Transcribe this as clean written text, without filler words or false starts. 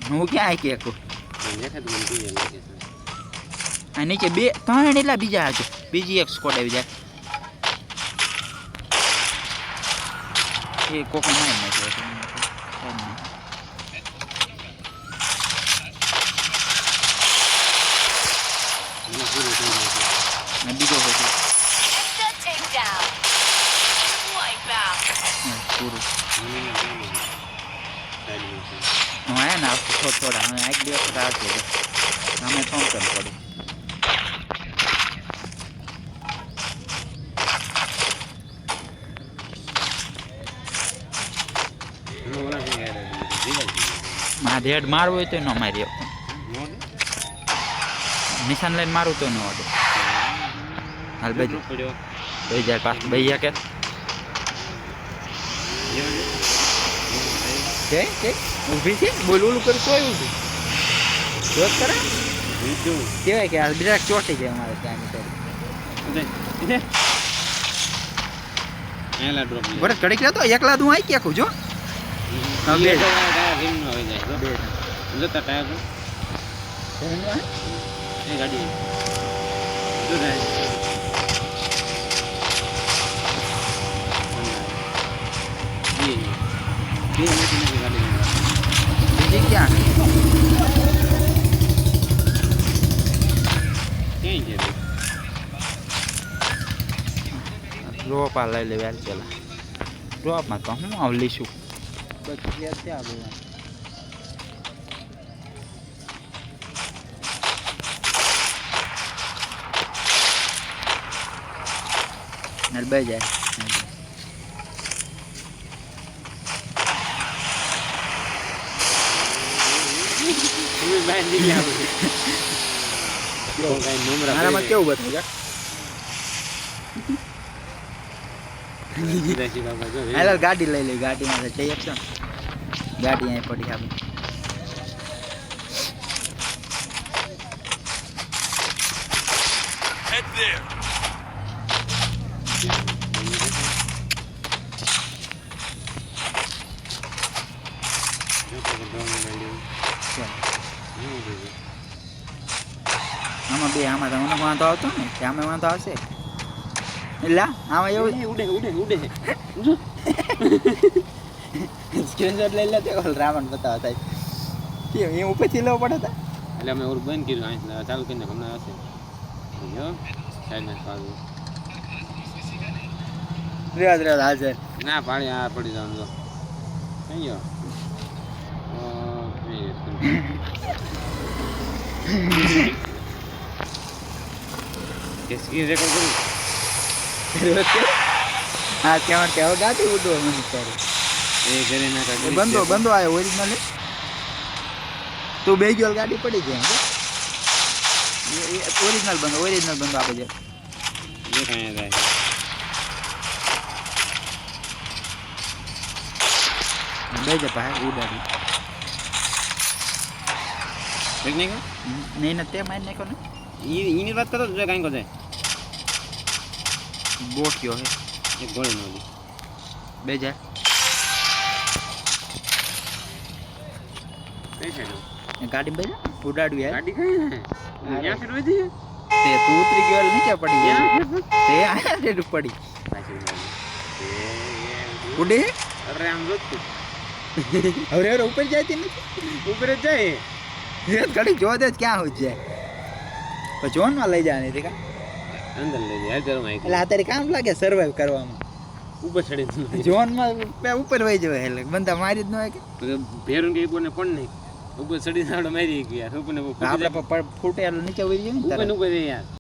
હું ક્યાં આઈ કેકો દેખાતું મને જોઈએ લાગે છે આ નીચે બે ત્રણ એટલા બીજા હજુ બીજી એક સ્કોડ આવી જાય એ કોક મારી નાખ્યો બીજો હોય છે પૂરું હું આયા ને આવતું થોડા હવે એક બે વખત આવશે અમે ફોન કરી પડે મારે હેડ મારવું હોય તો ન મારી નિશાન લઈને મારું તો ન વાગે હાલ બાજુ બે જાય પાછું બે કે ઊભી છે બોલ ઓલું કરું તોય ઊભી જોત કરે કહેવાય કે આ બ્રેક ચોટી જાય અમારે ત્યાં બરસ ઘડીક રહેતો એકલા હું આવી ક્યાંકું જો બીજી ક્યાં ડ્રોપ આ લઈ લેવા પેલા ડ્રોપમાં તો હું આવ લઈશું પછી ત્યાં બોલા બે જાય મારામાં કેવું બતાવે ગાડી લઈ લઈ ગાડીમાં જઈ શકશો ગાડી અહીં પડી આપણે આમાં બે આમાં તમને વાંધો આવતો ને આમાં વાંધો આવશે એટલે આમાં એવું ઉડે ઉડે ઉડે સ્ક્રીનશોટ લઈ લે તે રાવણ બતાવતા કેમ એ ઉપરથી લેવો પડે તા એટલે અમે ઓર બંધ કર્યું અહીં ચાલુ કરીને હમણાં હશે જો સાઈડમાં પાડું રેડ હાજર ના પાણી આ પડી જવાનું જો કઈ ગયો કે સ્ક્રીન રેકોર્ડ કરું હા કેવડ કેવડ ગાડી ઉડો મને કરે એ ઘરે ના કાઢી બંધો બંધો આયો ઓરિજિનલ તું બે ગયો ગાડી પડી જાય એ ઓરિજિનલ બંધો આપે છે એ કાંઈ જાય બે જ ભાઈ ઉડાડી ટેકનિક નહીં તે મારી નાખો ને એની વાત કરો જો કાંઈ કહે બોટ કયો હે એક ગોળી નોલી બે જા કઈ છે ગાડી બે જા ઉડાડવી યાર ગાડી કઈ છે ક્યાં ફેરવી દી તે તું ઉતરી ગયો નીચે પડી ગયા તે આયા રે પડી ઉડે અરે આમ જો તું હવે ઉપર જાય તે ઉપર જ જાય એ ગાડી જો દે ક્યાં હોય જાય પછી જોન માં લઈ જવાની તે કા અંદર લઈ જાય જરા માઈક એટલે આ તારે કામ લાગે સર્વાઈવ કરવામાં ઉપર ચડી જોન માં ઉપર વઈ જવાય એટલે બંદા મારી જ ન હોય કે ભેરું કે કોને પણ નહીં ઉપર ચડી નાડો મારી ગયા ઉપર ને આપણે ફૂટે નીચે વઈ જાય ને ઉપર યાર